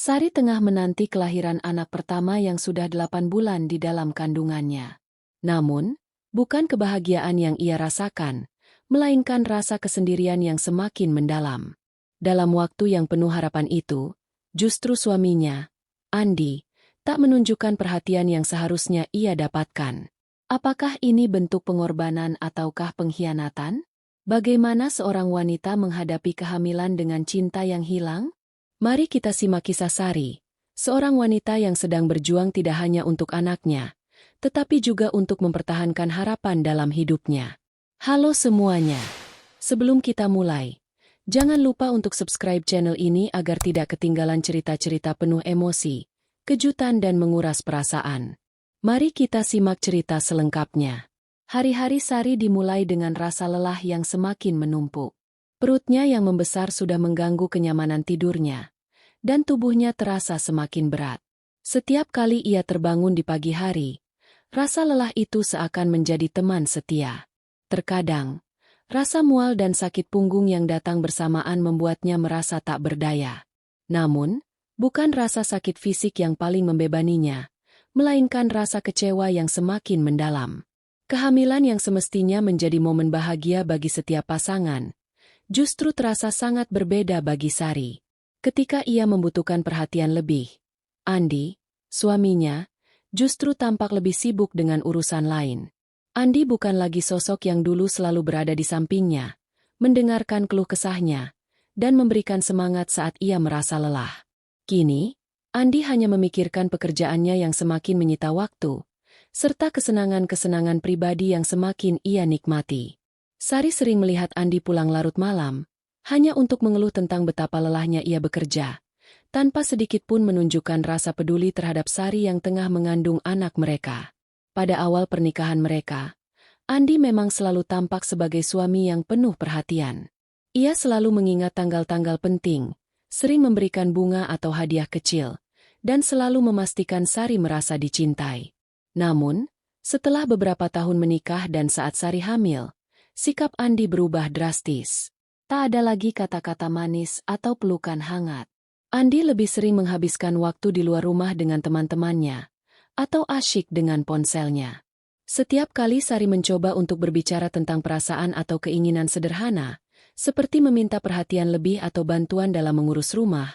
Sari tengah menanti kelahiran anak pertama yang sudah 8 bulan di dalam kandungannya. Namun, bukan kebahagiaan yang ia rasakan, melainkan rasa kesendirian yang semakin mendalam. Dalam waktu yang penuh harapan itu, justru suaminya, Andi, tak menunjukkan perhatian yang seharusnya ia dapatkan. Apakah ini bentuk pengorbanan ataukah pengkhianatan? Bagaimana seorang wanita menghadapi kehamilan dengan cinta yang hilang? Mari kita simak kisah Sari, seorang wanita yang sedang berjuang tidak hanya untuk anaknya, tetapi juga untuk mempertahankan harapan dalam hidupnya. Halo semuanya. Sebelum kita mulai, jangan lupa untuk subscribe channel ini agar tidak ketinggalan cerita-cerita penuh emosi, kejutan dan menguras perasaan. Mari kita simak cerita selengkapnya. Hari-hari Sari dimulai dengan rasa lelah yang semakin menumpuk. Perutnya yang membesar sudah mengganggu kenyamanan tidurnya, dan tubuhnya terasa semakin berat. Setiap kali ia terbangun di pagi hari, rasa lelah itu seakan menjadi teman setia. Terkadang, rasa mual dan sakit punggung yang datang bersamaan membuatnya merasa tak berdaya. Namun, bukan rasa sakit fisik yang paling membebaninya, melainkan rasa kecewa yang semakin mendalam. Kehamilan yang semestinya menjadi momen bahagia bagi setiap pasangan, justru terasa sangat berbeda bagi Sari. Ketika ia membutuhkan perhatian lebih, Andi, suaminya, justru tampak lebih sibuk dengan urusan lain. Andi bukan lagi sosok yang dulu selalu berada di sampingnya, mendengarkan keluh kesahnya, dan memberikan semangat saat ia merasa lelah. Kini, Andi hanya memikirkan pekerjaannya yang semakin menyita waktu, serta kesenangan-kesenangan pribadi yang semakin ia nikmati. Sari sering melihat Andi pulang larut malam, hanya untuk mengeluh tentang betapa lelahnya ia bekerja, tanpa sedikit pun menunjukkan rasa peduli terhadap Sari yang tengah mengandung anak mereka. Pada awal pernikahan mereka, Andi memang selalu tampak sebagai suami yang penuh perhatian. Ia selalu mengingat tanggal-tanggal penting, sering memberikan bunga atau hadiah kecil, dan selalu memastikan Sari merasa dicintai. Namun, setelah beberapa tahun menikah dan saat Sari hamil, sikap Andi berubah drastis. Tak ada lagi kata-kata manis atau pelukan hangat. Andi lebih sering menghabiskan waktu di luar rumah dengan teman-temannya, atau asyik dengan ponselnya. Setiap kali Sari mencoba untuk berbicara tentang perasaan atau keinginan sederhana, seperti meminta perhatian lebih atau bantuan dalam mengurus rumah,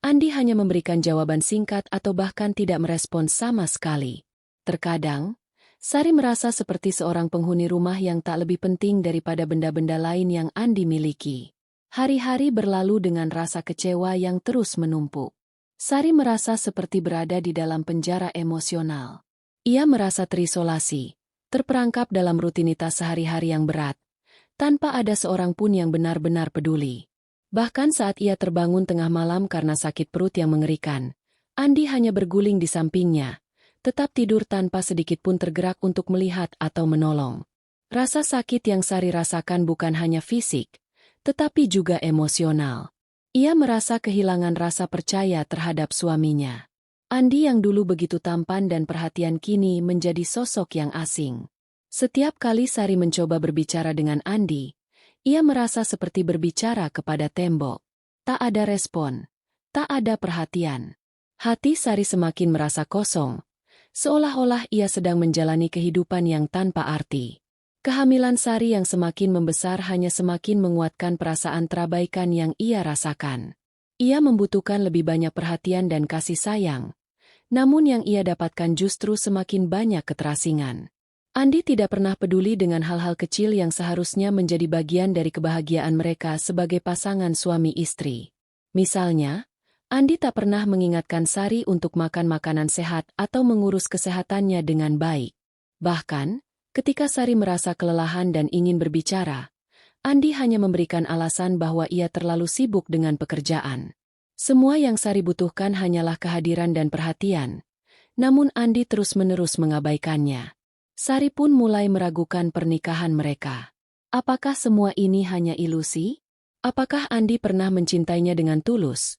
Andi hanya memberikan jawaban singkat atau bahkan tidak merespons sama sekali. Terkadang, Sari merasa seperti seorang penghuni rumah yang tak lebih penting daripada benda-benda lain yang Andi miliki. Hari-hari berlalu dengan rasa kecewa yang terus menumpuk. Sari merasa seperti berada di dalam penjara emosional. Ia merasa terisolasi, terperangkap dalam rutinitas sehari-hari yang berat, tanpa ada seorang pun yang benar-benar peduli. Bahkan saat ia terbangun tengah malam karena sakit perut yang mengerikan, Andi hanya berguling di sampingnya, tetap tidur tanpa sedikit pun tergerak untuk melihat atau menolong. Rasa sakit yang Sari rasakan bukan hanya fisik, tetapi juga emosional. Ia merasa kehilangan rasa percaya terhadap suaminya. Andi yang dulu begitu tampan dan perhatian kini menjadi sosok yang asing. Setiap kali Sari mencoba berbicara dengan Andi, ia merasa seperti berbicara kepada tembok. Tak ada respon, tak ada perhatian. Hati Sari semakin merasa kosong, seolah-olah ia sedang menjalani kehidupan yang tanpa arti. Kehamilan Sari yang semakin membesar hanya semakin menguatkan perasaan terabaikan yang ia rasakan. Ia membutuhkan lebih banyak perhatian dan kasih sayang, namun yang ia dapatkan justru semakin banyak keterasingan. Andi tidak pernah peduli dengan hal-hal kecil yang seharusnya menjadi bagian dari kebahagiaan mereka sebagai pasangan suami istri. Misalnya, Andi tak pernah mengingatkan Sari untuk makan makanan sehat atau mengurus kesehatannya dengan baik. Bahkan, ketika Sari merasa kelelahan dan ingin berbicara, Andi hanya memberikan alasan bahwa ia terlalu sibuk dengan pekerjaan. Semua yang Sari butuhkan hanyalah kehadiran dan perhatian, namun Andi terus-menerus mengabaikannya. Sari pun mulai meragukan pernikahan mereka. Apakah semua ini hanya ilusi? Apakah Andi pernah mencintainya dengan tulus?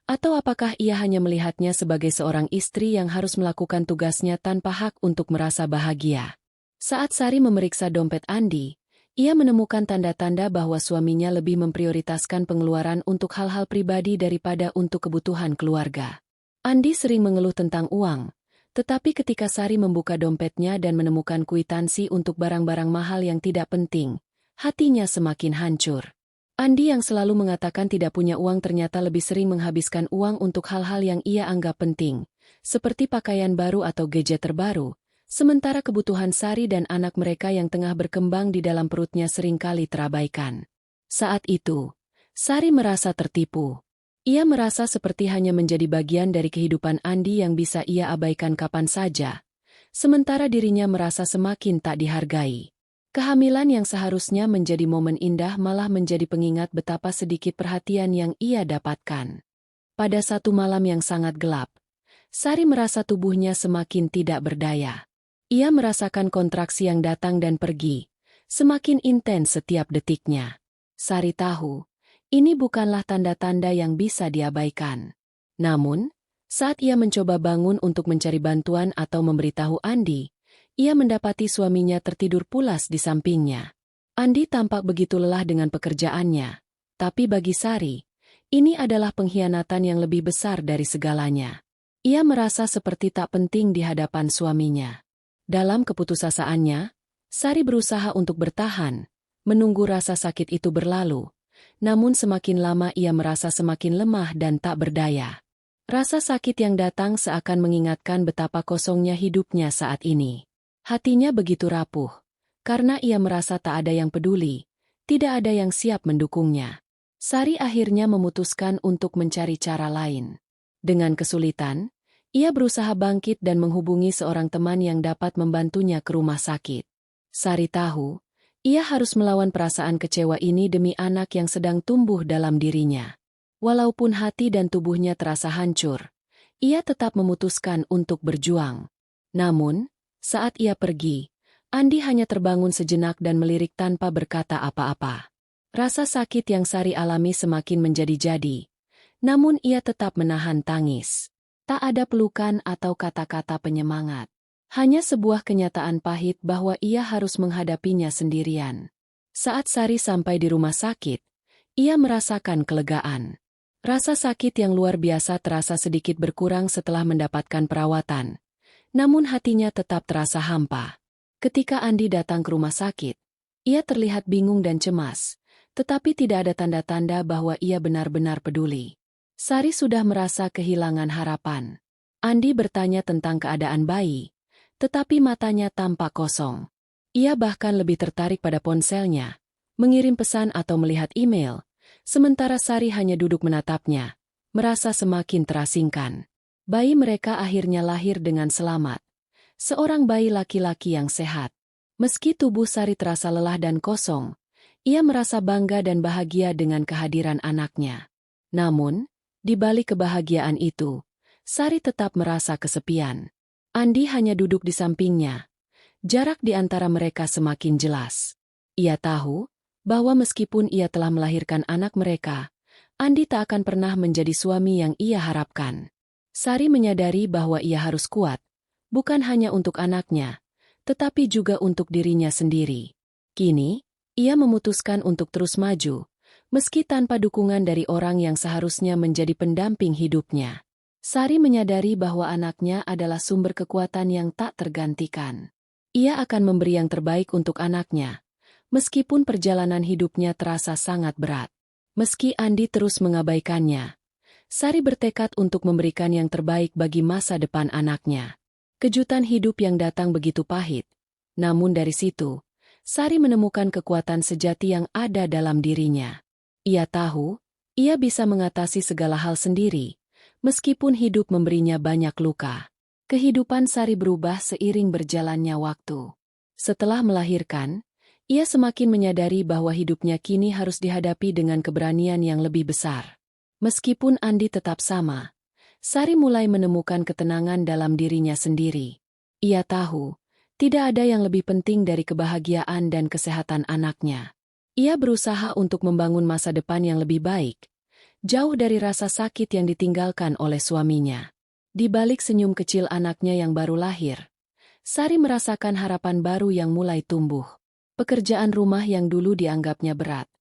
Atau apakah ia hanya melihatnya sebagai seorang istri yang harus melakukan tugasnya tanpa hak untuk merasa bahagia? Saat Sari memeriksa dompet Andi, ia menemukan tanda-tanda bahwa suaminya lebih memprioritaskan pengeluaran untuk hal-hal pribadi daripada untuk kebutuhan keluarga. Andi sering mengeluh tentang uang, tetapi ketika Sari membuka dompetnya dan menemukan kwitansi untuk barang-barang mahal yang tidak penting, hatinya semakin hancur. Andi yang selalu mengatakan tidak punya uang ternyata lebih sering menghabiskan uang untuk hal-hal yang ia anggap penting, seperti pakaian baru atau gadget terbaru, sementara kebutuhan Sari dan anak mereka yang tengah berkembang di dalam perutnya seringkali terabaikan. Saat itu, Sari merasa tertipu. Ia merasa seperti hanya menjadi bagian dari kehidupan Andi yang bisa ia abaikan kapan saja, sementara dirinya merasa semakin tak dihargai. Kehamilan yang seharusnya menjadi momen indah malah menjadi pengingat betapa sedikit perhatian yang ia dapatkan. Pada satu malam yang sangat gelap, Sari merasa tubuhnya semakin tidak berdaya. Ia merasakan kontraksi yang datang dan pergi, semakin intens setiap detiknya. Sari tahu, ini bukanlah tanda-tanda yang bisa diabaikan. Namun, saat ia mencoba bangun untuk mencari bantuan atau memberitahu Andi, ia mendapati suaminya tertidur pulas di sampingnya. Andi tampak begitu lelah dengan pekerjaannya, tapi bagi Sari, ini adalah pengkhianatan yang lebih besar dari segalanya. Ia merasa seperti tak penting di hadapan suaminya. Dalam keputusasaannya, Sari berusaha untuk bertahan, menunggu rasa sakit itu berlalu. Namun semakin lama ia merasa semakin lemah dan tak berdaya. Rasa sakit yang datang seakan mengingatkan betapa kosongnya hidupnya saat ini. Hatinya begitu rapuh, karena ia merasa tak ada yang peduli, tidak ada yang siap mendukungnya. Sari akhirnya memutuskan untuk mencari cara lain. Dengan kesulitan, ia berusaha bangkit dan menghubungi seorang teman yang dapat membantunya ke rumah sakit. Sari tahu, ia harus melawan perasaan kecewa ini demi anak yang sedang tumbuh dalam dirinya. Walaupun hati dan tubuhnya terasa hancur, ia tetap memutuskan untuk berjuang. Namun, saat ia pergi, Andi hanya terbangun sejenak dan melirik tanpa berkata apa-apa. Rasa sakit yang Sari alami semakin menjadi-jadi, namun ia tetap menahan tangis. Tak ada pelukan atau kata-kata penyemangat. Hanya sebuah kenyataan pahit bahwa ia harus menghadapinya sendirian. Saat Sari sampai di rumah sakit, ia merasakan kelegaan. Rasa sakit yang luar biasa terasa sedikit berkurang setelah mendapatkan perawatan. Namun hatinya tetap terasa hampa. Ketika Andi datang ke rumah sakit, ia terlihat bingung dan cemas, tetapi tidak ada tanda-tanda bahwa ia benar-benar peduli. Sari sudah merasa kehilangan harapan. Andi bertanya tentang keadaan bayi, tetapi matanya tampak kosong. Ia bahkan lebih tertarik pada ponselnya, mengirim pesan atau melihat email, sementara Sari hanya duduk menatapnya, merasa semakin terasingkan. Bayi mereka akhirnya lahir dengan selamat. Seorang bayi laki-laki yang sehat. Meski tubuh Sari terasa lelah dan kosong, ia merasa bangga dan bahagia dengan kehadiran anaknya. Namun, di balik kebahagiaan itu, Sari tetap merasa kesepian. Andi hanya duduk di sampingnya. Jarak di antara mereka semakin jelas. Ia tahu bahwa meskipun ia telah melahirkan anak mereka, Andi tak akan pernah menjadi suami yang ia harapkan. Sari menyadari bahwa ia harus kuat, bukan hanya untuk anaknya, tetapi juga untuk dirinya sendiri. Kini, ia memutuskan untuk terus maju, meski tanpa dukungan dari orang yang seharusnya menjadi pendamping hidupnya. Sari menyadari bahwa anaknya adalah sumber kekuatan yang tak tergantikan. Ia akan memberi yang terbaik untuk anaknya, meskipun perjalanan hidupnya terasa sangat berat. Meski Andi terus mengabaikannya, Sari bertekad untuk memberikan yang terbaik bagi masa depan anaknya. Kejutan hidup yang datang begitu pahit. Namun dari situ, Sari menemukan kekuatan sejati yang ada dalam dirinya. Ia tahu, ia bisa mengatasi segala hal sendiri, meskipun hidup memberinya banyak luka. Kehidupan Sari berubah seiring berjalannya waktu. Setelah melahirkan, ia semakin menyadari bahwa hidupnya kini harus dihadapi dengan keberanian yang lebih besar. Meskipun Andi tetap sama, Sari mulai menemukan ketenangan dalam dirinya sendiri. Ia tahu, tidak ada yang lebih penting dari kebahagiaan dan kesehatan anaknya. Ia berusaha untuk membangun masa depan yang lebih baik, jauh dari rasa sakit yang ditinggalkan oleh suaminya. Di balik senyum kecil anaknya yang baru lahir, Sari merasakan harapan baru yang mulai tumbuh. Pekerjaan rumah yang dulu dianggapnya berat,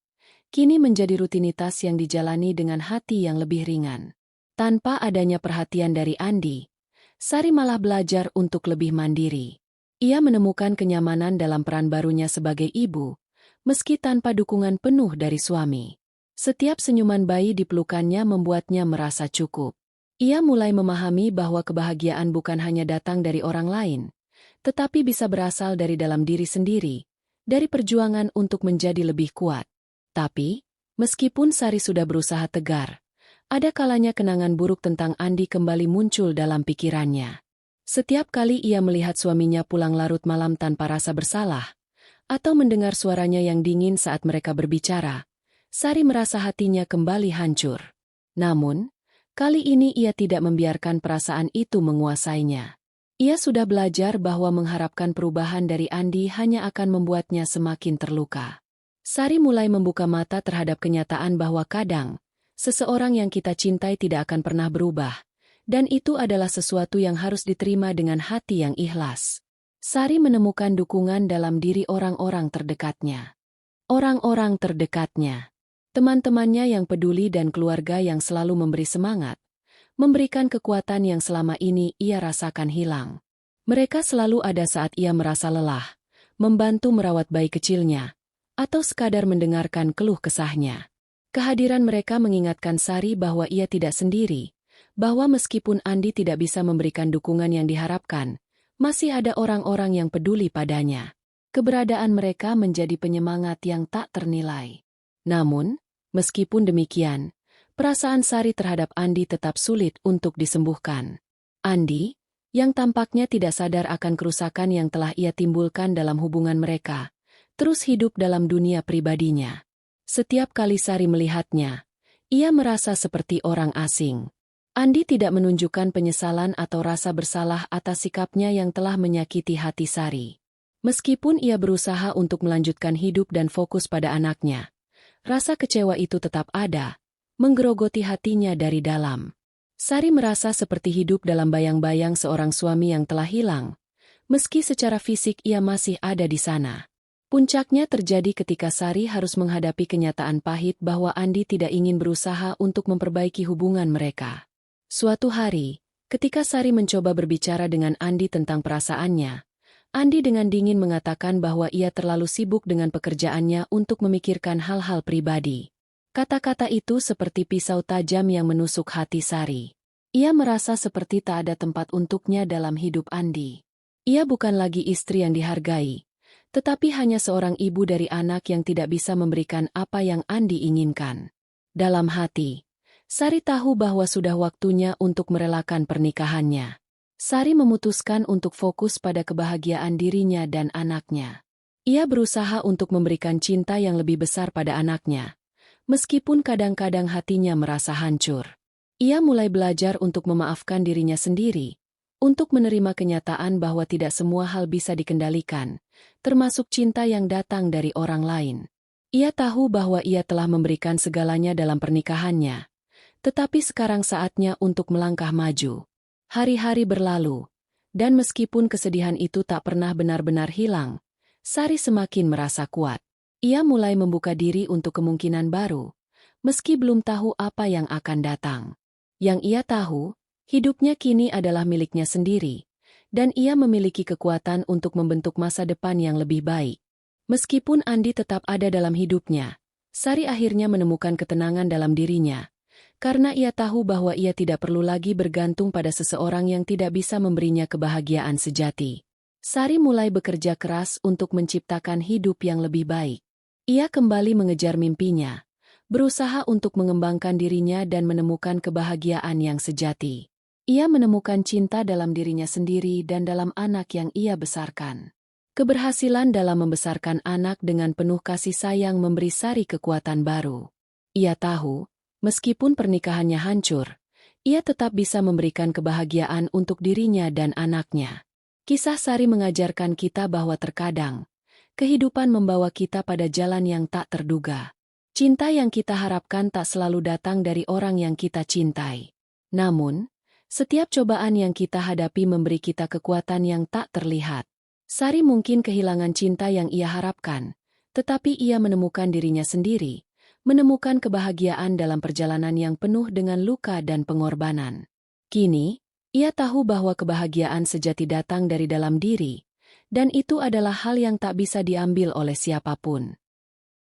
kini menjadi rutinitas yang dijalani dengan hati yang lebih ringan. Tanpa adanya perhatian dari Andi, Sari malah belajar untuk lebih mandiri. Ia menemukan kenyamanan dalam peran barunya sebagai ibu, meski tanpa dukungan penuh dari suami. Setiap senyuman bayi di pelukannya membuatnya merasa cukup. Ia mulai memahami bahwa kebahagiaan bukan hanya datang dari orang lain, tetapi bisa berasal dari dalam diri sendiri, dari perjuangan untuk menjadi lebih kuat. Tapi, meskipun Sari sudah berusaha tegar, ada kalanya kenangan buruk tentang Andi kembali muncul dalam pikirannya. Setiap kali ia melihat suaminya pulang larut malam tanpa rasa bersalah, atau mendengar suaranya yang dingin saat mereka berbicara, Sari merasa hatinya kembali hancur. Namun, kali ini ia tidak membiarkan perasaan itu menguasainya. Ia sudah belajar bahwa mengharapkan perubahan dari Andi hanya akan membuatnya semakin terluka. Sari mulai membuka mata terhadap kenyataan bahwa kadang, seseorang yang kita cintai tidak akan pernah berubah, dan itu adalah sesuatu yang harus diterima dengan hati yang ikhlas. Sari menemukan dukungan dalam diri orang-orang terdekatnya. Orang-orang terdekatnya, teman-temannya yang peduli dan keluarga yang selalu memberi semangat, memberikan kekuatan yang selama ini ia rasakan hilang. Mereka selalu ada saat ia merasa lelah, membantu merawat bayi kecilnya, atau sekadar mendengarkan keluh kesahnya. Kehadiran mereka mengingatkan Sari bahwa ia tidak sendiri, bahwa meskipun Andi tidak bisa memberikan dukungan yang diharapkan, masih ada orang-orang yang peduli padanya. Keberadaan mereka menjadi penyemangat yang tak ternilai. Namun, meskipun demikian, perasaan Sari terhadap Andi tetap sulit untuk disembuhkan. Andi, yang tampaknya tidak sadar akan kerusakan yang telah ia timbulkan dalam hubungan mereka, terus hidup dalam dunia pribadinya. Setiap kali Sari melihatnya, ia merasa seperti orang asing. Andi tidak menunjukkan penyesalan atau rasa bersalah atas sikapnya yang telah menyakiti hati Sari. Meskipun ia berusaha untuk melanjutkan hidup dan fokus pada anaknya, rasa kecewa itu tetap ada, menggerogoti hatinya dari dalam. Sari merasa seperti hidup dalam bayang-bayang seorang suami yang telah hilang, meski secara fisik ia masih ada di sana. Puncaknya terjadi ketika Sari harus menghadapi kenyataan pahit bahwa Andi tidak ingin berusaha untuk memperbaiki hubungan mereka. Suatu hari, ketika Sari mencoba berbicara dengan Andi tentang perasaannya, Andi dengan dingin mengatakan bahwa ia terlalu sibuk dengan pekerjaannya untuk memikirkan hal-hal pribadi. Kata-kata itu seperti pisau tajam yang menusuk hati Sari. Ia merasa seperti tak ada tempat untuknya dalam hidup Andi. Ia bukan lagi istri yang dihargai, tetapi hanya seorang ibu dari anak yang tidak bisa memberikan apa yang Andi inginkan. Dalam hati, Sari tahu bahwa sudah waktunya untuk merelakan pernikahannya. Sari memutuskan untuk fokus pada kebahagiaan dirinya dan anaknya. Ia berusaha untuk memberikan cinta yang lebih besar pada anaknya, meskipun kadang-kadang hatinya merasa hancur. Ia mulai belajar untuk memaafkan dirinya sendiri, untuk menerima kenyataan bahwa tidak semua hal bisa dikendalikan, termasuk cinta yang datang dari orang lain. Ia tahu bahwa ia telah memberikan segalanya dalam pernikahannya, tetapi sekarang saatnya untuk melangkah maju. Hari-hari berlalu, dan meskipun kesedihan itu tak pernah benar-benar hilang, Sari semakin merasa kuat. Ia mulai membuka diri untuk kemungkinan baru, meski belum tahu apa yang akan datang. Yang ia tahu, hidupnya kini adalah miliknya sendiri, dan ia memiliki kekuatan untuk membentuk masa depan yang lebih baik. Meskipun Andi tetap ada dalam hidupnya, Sari akhirnya menemukan ketenangan dalam dirinya, karena ia tahu bahwa ia tidak perlu lagi bergantung pada seseorang yang tidak bisa memberinya kebahagiaan sejati. Sari mulai bekerja keras untuk menciptakan hidup yang lebih baik. Ia kembali mengejar mimpinya, berusaha untuk mengembangkan dirinya dan menemukan kebahagiaan yang sejati. Ia menemukan cinta dalam dirinya sendiri dan dalam anak yang ia besarkan. Keberhasilan dalam membesarkan anak dengan penuh kasih sayang memberi Sari kekuatan baru. Ia tahu, meskipun pernikahannya hancur, ia tetap bisa memberikan kebahagiaan untuk dirinya dan anaknya. Kisah Sari mengajarkan kita bahwa terkadang, kehidupan membawa kita pada jalan yang tak terduga. Cinta yang kita harapkan tak selalu datang dari orang yang kita cintai. Namun, setiap cobaan yang kita hadapi memberi kita kekuatan yang tak terlihat. Sari mungkin kehilangan cinta yang ia harapkan, tetapi ia menemukan dirinya sendiri, menemukan kebahagiaan dalam perjalanan yang penuh dengan luka dan pengorbanan. Kini, ia tahu bahwa kebahagiaan sejati datang dari dalam diri, dan itu adalah hal yang tak bisa diambil oleh siapapun.